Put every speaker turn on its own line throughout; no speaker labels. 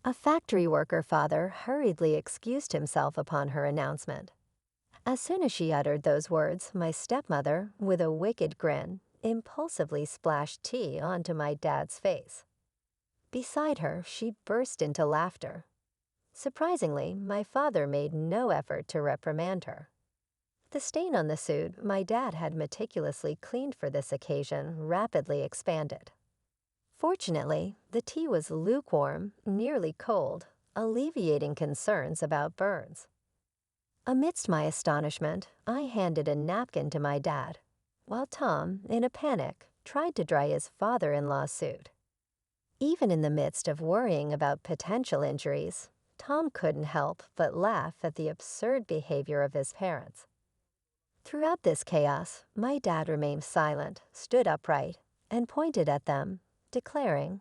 A factory worker father hurriedly excused himself upon her announcement. As soon as she uttered those words, my stepmother, with a wicked grin, impulsively splashed tea onto my dad's face. Beside her, she burst into laughter. Surprisingly, my father made no effort to reprimand her. The stain on the suit my dad had meticulously cleaned for this occasion rapidly expanded. Fortunately, the tea was lukewarm, nearly cold, alleviating concerns about burns. Amidst my astonishment, I handed a napkin to my dad, while Tom, in a panic, tried to dry his father-in-law's suit. Even in the midst of worrying about potential injuries, Tom couldn't help but laugh at the absurd behavior of his parents. Throughout this chaos, my dad remained silent, stood upright, and pointed at them, declaring,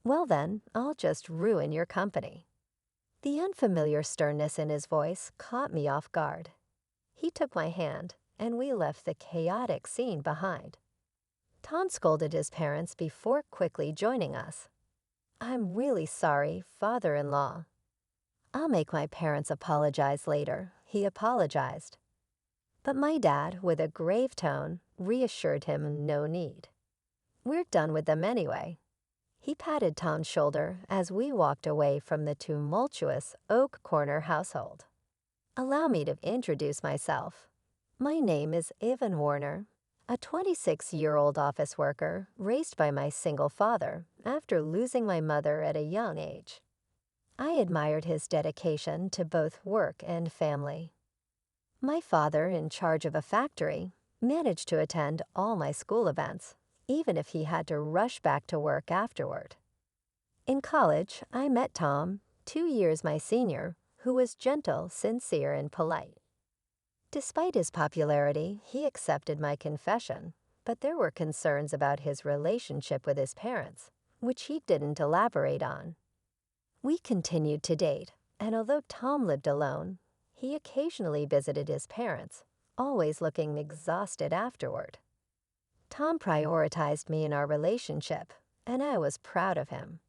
"Well then, I'll just ruin your company." The unfamiliar sternness in his voice caught me off guard. He took my hand, and we left the chaotic scene behind. Tom scolded his parents before quickly joining us. "I'm really sorry, father-in-law." "I'll make my parents apologize later," he apologized. But my dad, with a grave tone, reassured him no need. "We're done with them anyway." He patted Tom's shoulder as we walked away from the tumultuous Oak Corner household. "Allow me to introduce myself. My name is Evan Warner, a 26-year-old office worker raised by my single father after losing my mother at a young age. I admired his dedication to both work and family. My father, in charge of a factory, managed to attend all my school events, even if he had to rush back to work afterward. In college, I met Tom, 2 years my senior, who was gentle, sincere, and polite. Despite his popularity, he accepted my confession, but there were concerns about his relationship with his parents, which he didn't elaborate on. We continued to date, and although Tom lived alone, he occasionally visited his parents, always looking exhausted afterward. Tom prioritized me in our relationship, and I was proud of him.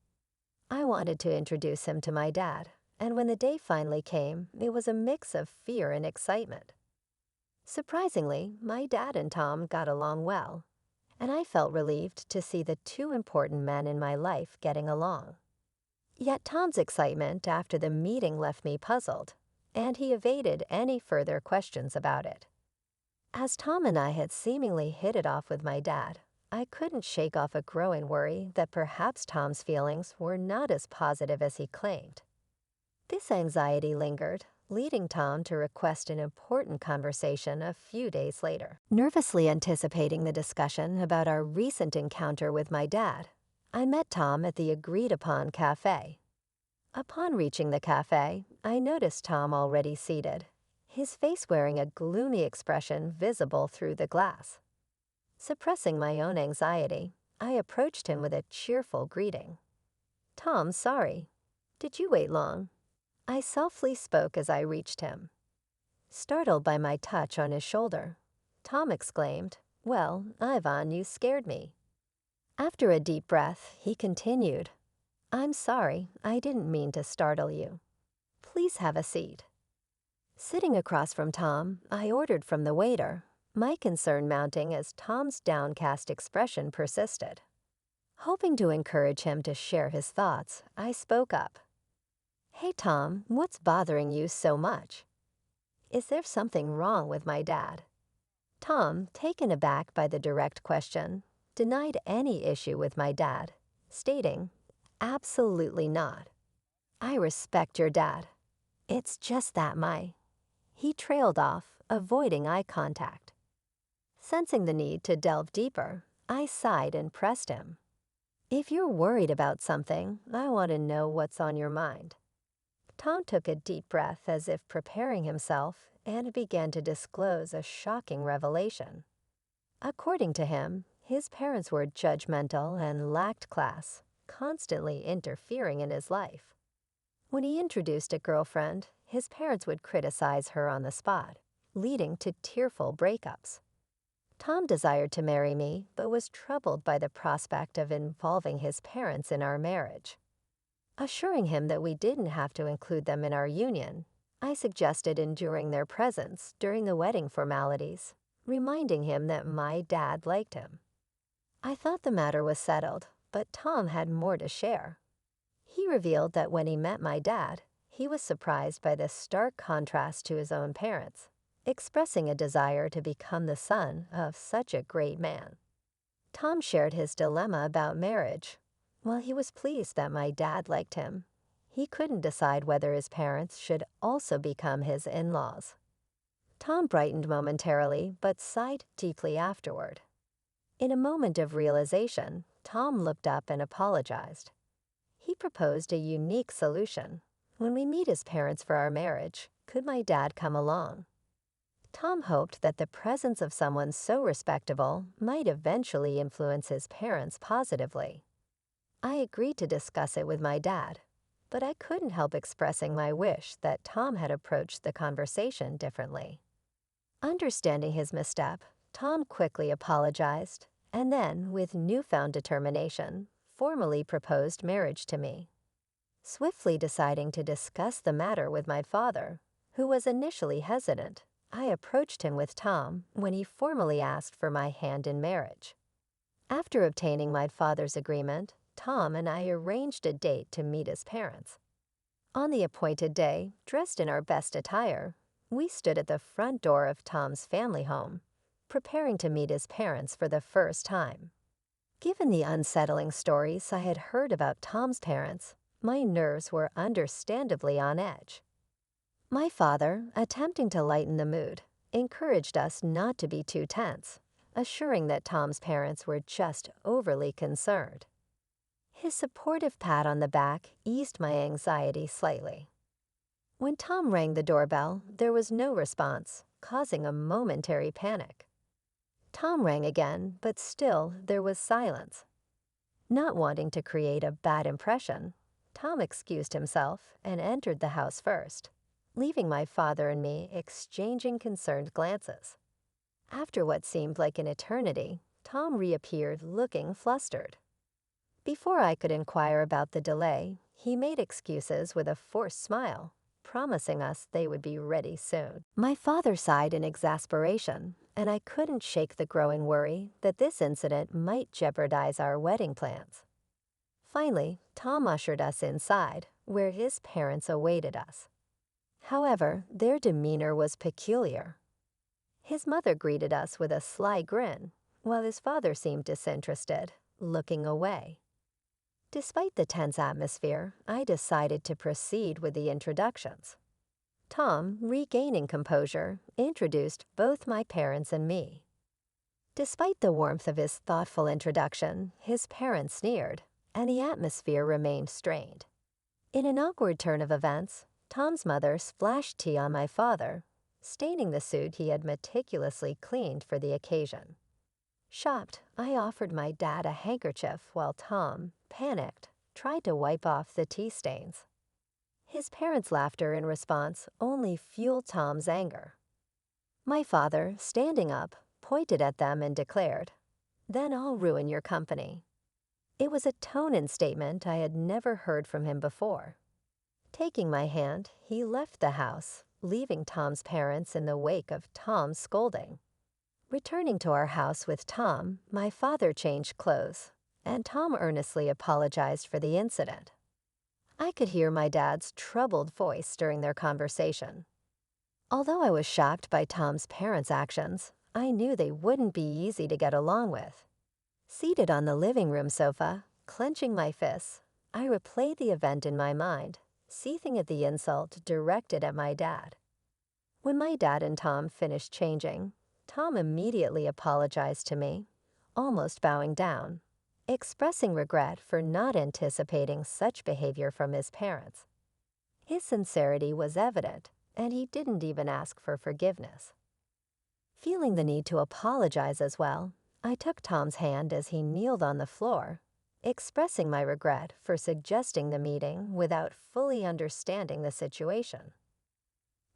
I wanted to introduce him to my dad, and when the day finally came, it was a mix of fear and excitement. Surprisingly, my dad and Tom got along well, and I felt relieved to see the two important men in my life getting along. Yet Tom's excitement after the meeting left me puzzled, and he evaded any further questions about it. As Tom and I had seemingly hit it off with my dad, I couldn't shake off a growing worry that perhaps Tom's feelings were not as positive as he claimed. This anxiety lingered, leading Tom to request an important conversation a few days later. Nervously anticipating the discussion about our recent encounter with my dad, I met Tom at the agreed-upon cafe. Upon reaching the cafe, I noticed Tom already seated, his face wearing a gloomy expression visible through the glass. Suppressing my own anxiety, I approached him with a cheerful greeting. "Tom, sorry. Did you wait long?" I softly spoke as I reached him. Startled by my touch on his shoulder, Tom exclaimed, "Well, Ivan, you scared me." After a deep breath, he continued, "I'm sorry, I didn't mean to startle you. Please have a seat." Sitting across from Tom, I ordered from the waiter, my concern mounting as Tom's downcast expression persisted. Hoping to encourage him to share his thoughts, I spoke up. "Hey Tom, what's bothering you so much?" "Is there something wrong with my dad?" Tom, taken aback by the direct question, denied any issue with my dad, stating, "Absolutely not. I respect your dad. It's just that my—" He trailed off, avoiding eye contact. Sensing the need to delve deeper, I sighed and pressed him. "If you're worried about something, I want to know what's on your mind." Tom took a deep breath as if preparing himself and began to disclose a shocking revelation. According to him, his parents were judgmental and lacked class, constantly interfering in his life. When he introduced a girlfriend, his parents would criticize her on the spot, leading to tearful breakups. Tom desired to marry me, but was troubled by the prospect of involving his parents in our marriage. Assuring him that we didn't have to include them in our union, I suggested enduring their presence during the wedding formalities, reminding him that my dad liked him. I thought the matter was settled, but Tom had more to share. He revealed that when he met my dad, he was surprised by the stark contrast to his own parents, expressing a desire to become the son of such a great man. Tom shared his dilemma about marriage. While he was pleased that my dad liked him, he couldn't decide whether his parents should also become his in-laws. Tom brightened momentarily, but sighed deeply afterward. In a moment of realization, Tom looked up and apologized. He proposed a unique solution. When we meet his parents for our marriage, could my dad come along? Tom hoped that the presence of someone so respectable might eventually influence his parents positively. I agreed to discuss it with my dad, but I couldn't help expressing my wish that Tom had approached the conversation differently. Understanding his misstep, Tom quickly apologized, and then, with newfound determination, formally proposed marriage to me. Swiftly deciding to discuss the matter with my father, who was initially hesitant, I approached him with Tom when he formally asked for my hand in marriage. After obtaining my father's agreement, Tom and I arranged a date to meet his parents. On the appointed day, dressed in our best attire, we stood at the front door of Tom's family home, preparing to meet his parents for the first time. Given the unsettling stories I had heard about Tom's parents, my nerves were understandably on edge. My father, attempting to lighten the mood, encouraged us not to be too tense, assuring that Tom's parents were just overly concerned. His supportive pat on the back eased my anxiety slightly. When Tom rang the doorbell, there was no response, causing a momentary panic. Tom rang again, but still there was silence. Not wanting to create a bad impression, Tom excused himself and entered the house first, leaving my father and me exchanging concerned glances. After what seemed like an eternity, Tom reappeared looking flustered. Before I could inquire about the delay, he made excuses with a forced smile, promising us they would be ready soon. My father sighed in exasperation, and I couldn't shake the growing worry that this incident might jeopardize our wedding plans. Finally, Tom ushered us inside, where his parents awaited us. However, their demeanor was peculiar. His mother greeted us with a sly grin, while his father seemed disinterested, looking away. Despite the tense atmosphere, I decided to proceed with the introductions. Tom, regaining composure, introduced both my parents and me. Despite the warmth of his thoughtful introduction, his parents sneered, and the atmosphere remained strained. In an awkward turn of events, Tom's mother splashed tea on my father, staining the suit he had meticulously cleaned for the occasion. Shocked, I offered my dad a handkerchief while Tom, panicked, tried to wipe off the tea stains. His parents' laughter in response only fueled Tom's anger. My father, standing up, pointed at them and declared, "Then I'll ruin your company." It was a tone and statement I had never heard from him before. Taking my hand, he left the house, leaving Tom's parents in the wake of Tom's scolding. Returning to our house with Tom, my father changed clothes, and Tom earnestly apologized for the incident. I could hear my dad's troubled voice during their conversation. Although I was shocked by Tom's parents' actions, I knew they wouldn't be easy to get along with. Seated on the living room sofa, clenching my fists, I replayed the event in my mind, seething at the insult directed at my dad. When my dad and Tom finished changing, Tom immediately apologized to me, almost bowing down, expressing regret for not anticipating such behavior from his parents. His sincerity was evident, and he didn't even ask for forgiveness. Feeling the need to apologize as well, I took Tom's hand as he kneeled on the floor, expressing my regret for suggesting the meeting without fully understanding the situation.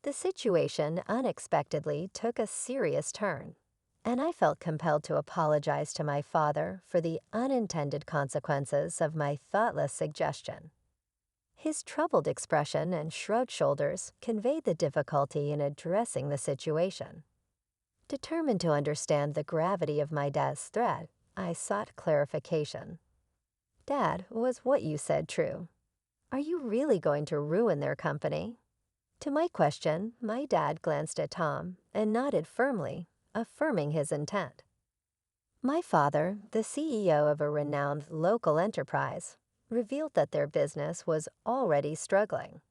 The situation unexpectedly took a serious turn, and I felt compelled to apologize to my father for the unintended consequences of my thoughtless suggestion. His troubled expression and shrugged shoulders conveyed the difficulty in addressing the situation. Determined to understand the gravity of my dad's threat, I sought clarification. "Dad, was what you said true? Are you really going to ruin their company?" To my question, my dad glanced at Tom and nodded firmly, affirming his intent. My father, the CEO of a renowned local enterprise, revealed that their business was already struggling.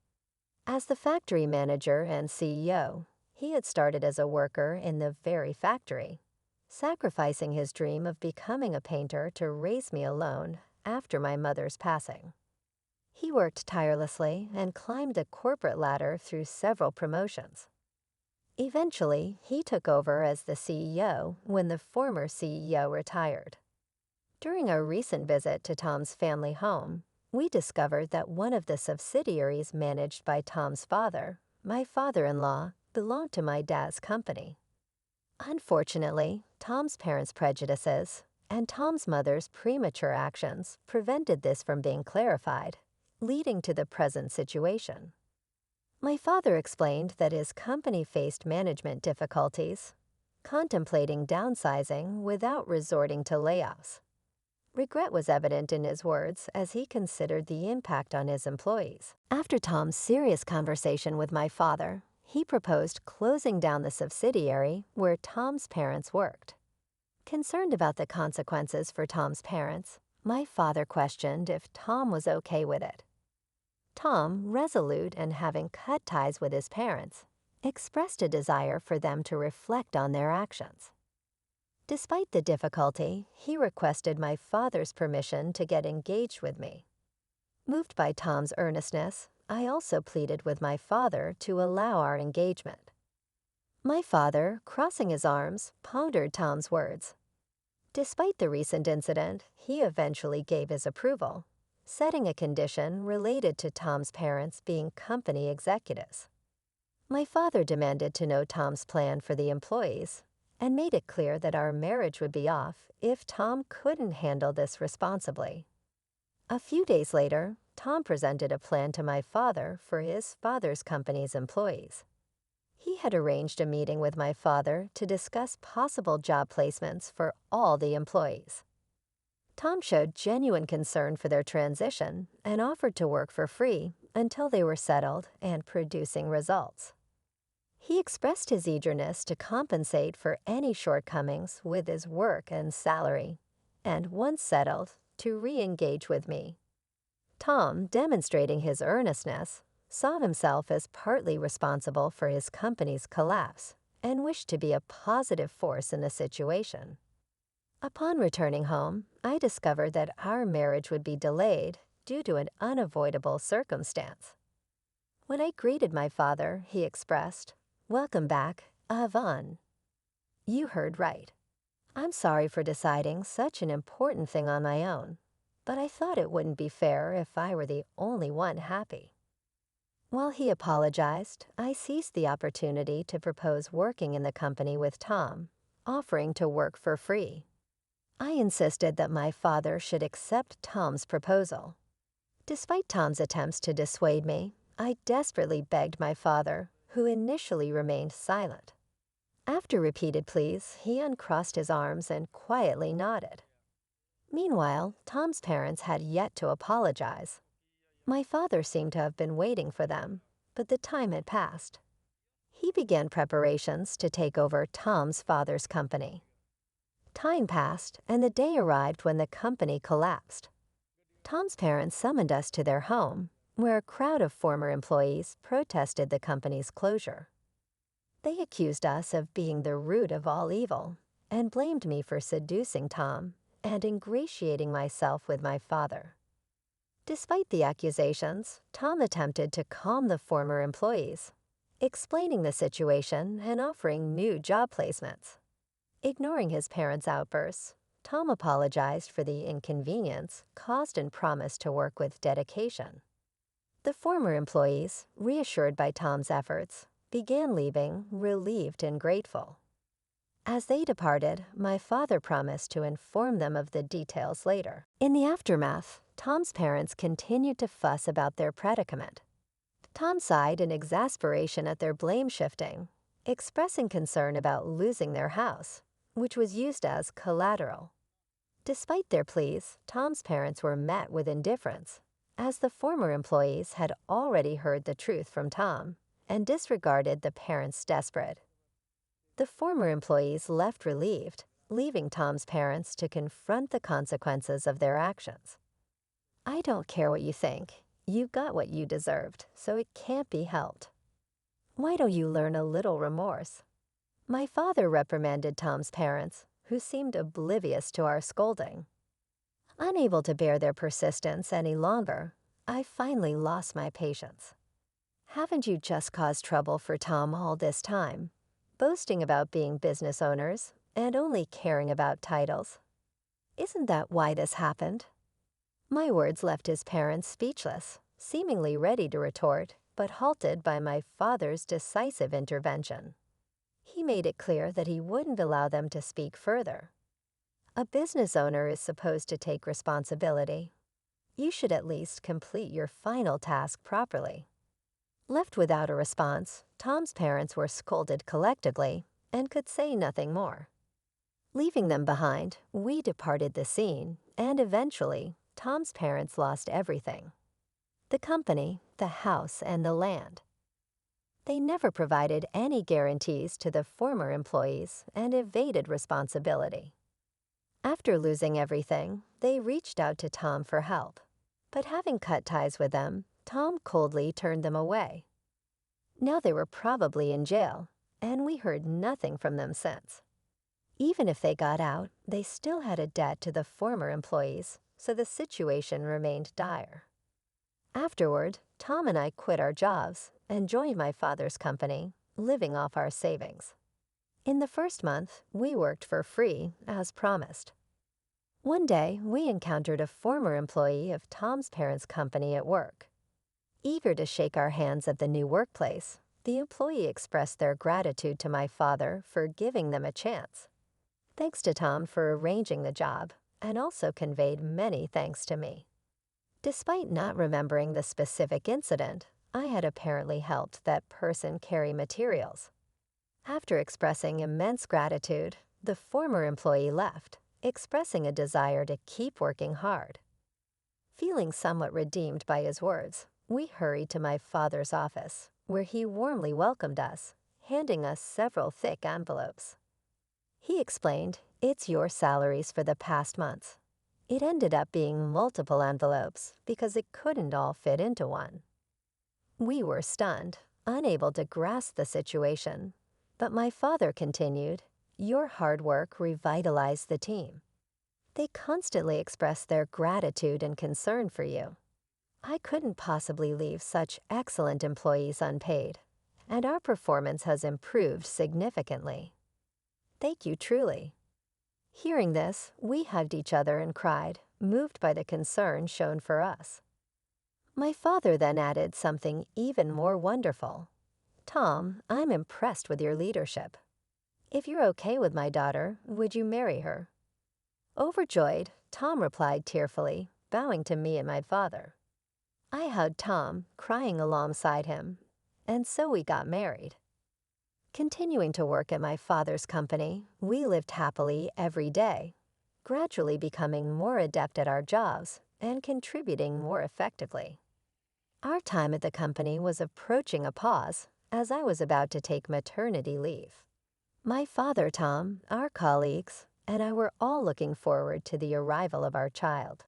As the factory manager and CEO, he had started as a worker in the very factory, sacrificing his dream of becoming a painter to raise me alone after my mother's passing. He worked tirelessly and climbed the corporate ladder through several promotions. Eventually, he took over as the CEO when the former CEO retired. During our recent visit to Tom's family home, we discovered that one of the subsidiaries managed by Tom's father, my father-in-law, belonged to my dad's company. Unfortunately, Tom's parents' prejudices and Tom's mother's premature actions prevented this from being clarified, leading to the present situation. My father explained that his company faced management difficulties, contemplating downsizing without resorting to layoffs. Regret was evident in his words as he considered the impact on his employees. After Tom's serious conversation with my father, he proposed closing down the subsidiary where Tom's parents worked. Concerned about the consequences for Tom's parents, my father questioned if Tom was okay with it. Tom, resolute and having cut ties with his parents, expressed a desire for them to reflect on their actions. Despite the difficulty, he requested my father's permission to get engaged with me. Moved by Tom's earnestness, I also pleaded with my father to allow our engagement. My father, crossing his arms, pondered Tom's words. Despite the recent incident, he eventually gave his approval, setting a condition related to Tom's parents being company executives. My father demanded to know Tom's plan for the employees and made it clear that our marriage would be off if Tom couldn't handle this responsibly. A few days later, Tom presented a plan to my father for his father's company's employees. He had arranged a meeting with my father to discuss possible job placements for all the employees. Tom showed genuine concern for their transition and offered to work for free until they were settled and producing results. He expressed his eagerness to compensate for any shortcomings with his work and salary, and once settled, to re-engage with me. Tom, demonstrating his earnestness, saw himself as partly responsible for his company's collapse and wished to be a positive force in the situation. Upon returning home, I discovered that our marriage would be delayed due to an unavoidable circumstance. When I greeted my father, he expressed, "Welcome back, Avon." You heard right. I'm sorry for deciding such an important thing on my own, but I thought it wouldn't be fair if I were the only one happy. While he apologized, I seized the opportunity to propose working in the company with Tom, offering to work for free. I insisted that my father should accept Tom's proposal. Despite Tom's attempts to dissuade me, I desperately begged my father, who initially remained silent. After repeated pleas, he uncrossed his arms and quietly nodded. Meanwhile, Tom's parents had yet to apologize. My father seemed to have been waiting for them, but the time had passed. He began preparations to take over Tom's father's company. Time passed, and the day arrived when the company collapsed. Tom's parents summoned us to their home, where a crowd of former employees protested the company's closure. They accused us of being the root of all evil and blamed me for seducing Tom and ingratiating myself with my father. Despite the accusations, Tom attempted to calm the former employees, explaining the situation and offering new job placements. Ignoring his parents' outbursts, Tom apologized for the inconvenience caused and promised to work with dedication. The former employees, reassured by Tom's efforts, began leaving relieved and grateful. As they departed, my father promised to inform them of the details later. In the aftermath, Tom's parents continued to fuss about their predicament. Tom sighed in exasperation at their blame shifting, expressing concern about losing their house, which was used as collateral. Despite their pleas, Tom's parents were met with indifference, as the former employees had already heard the truth from Tom and disregarded the parents' desperate. The former employees left relieved, leaving Tom's parents to confront the consequences of their actions. I don't care what you think. You got what you deserved, so it can't be helped. Why don't you learn a little remorse? My father reprimanded Tom's parents, who seemed oblivious to our scolding. Unable to bear their persistence any longer, I finally lost my patience. Haven't you just caused trouble for Tom all this time, boasting about being business owners and only caring about titles? Isn't that why this happened? My words left his parents speechless, seemingly ready to retort, but halted by my father's decisive intervention. He made it clear that he wouldn't allow them to speak further. A business owner is supposed to take responsibility. You should at least complete your final task properly. Left without a response, Tom's parents were scolded collectively and could say nothing more. Leaving them behind, we departed the scene, and eventually, Tom's parents lost everything: the company, the house, and the land. They never provided any guarantees to the former employees and evaded responsibility. After losing everything, they reached out to Tom for help, but having cut ties with them, Tom coldly turned them away. Now they were probably in jail, and we heard nothing from them since. Even if they got out, they still had a debt to the former employees, so the situation remained dire. Afterward, Tom and I quit our jobs and joined my father's company, living off our savings. In the first month, we worked for free, as promised. One day, we encountered a former employee of Tom's parents' company at work. Eager to shake our hands at the new workplace, the employee expressed their gratitude to my father for giving them a chance. Thanks to Tom for arranging the job, and also conveyed many thanks to me. Despite not remembering the specific incident, I had apparently helped that person carry materials. After expressing immense gratitude, the former employee left, expressing a desire to keep working hard. Feeling somewhat redeemed by his words, we hurried to my father's office, where he warmly welcomed us, handing us several thick envelopes. He explained, "It's your salaries for the past months." It ended up being multiple envelopes because it couldn't all fit into one. We were stunned, unable to grasp the situation, but my father continued, "Your hard work revitalized the team. They constantly expressed their gratitude and concern for you. I couldn't possibly leave such excellent employees unpaid, and our performance has improved significantly. Thank you truly." Hearing this, we hugged each other and cried, moved by the concern shown for us. My father then added something even more wonderful. "Tom, I'm impressed with your leadership. If you're okay with my daughter, would you marry her?" Overjoyed, Tom replied tearfully, bowing to me and my father. I hugged Tom, crying alongside him, and so we got married. Continuing to work at my father's company, we lived happily every day, gradually becoming more adept at our jobs and contributing more effectively. Our time at the company was approaching a pause, as I was about to take maternity leave. My father, Tom, our colleagues, and I were all looking forward to the arrival of our child.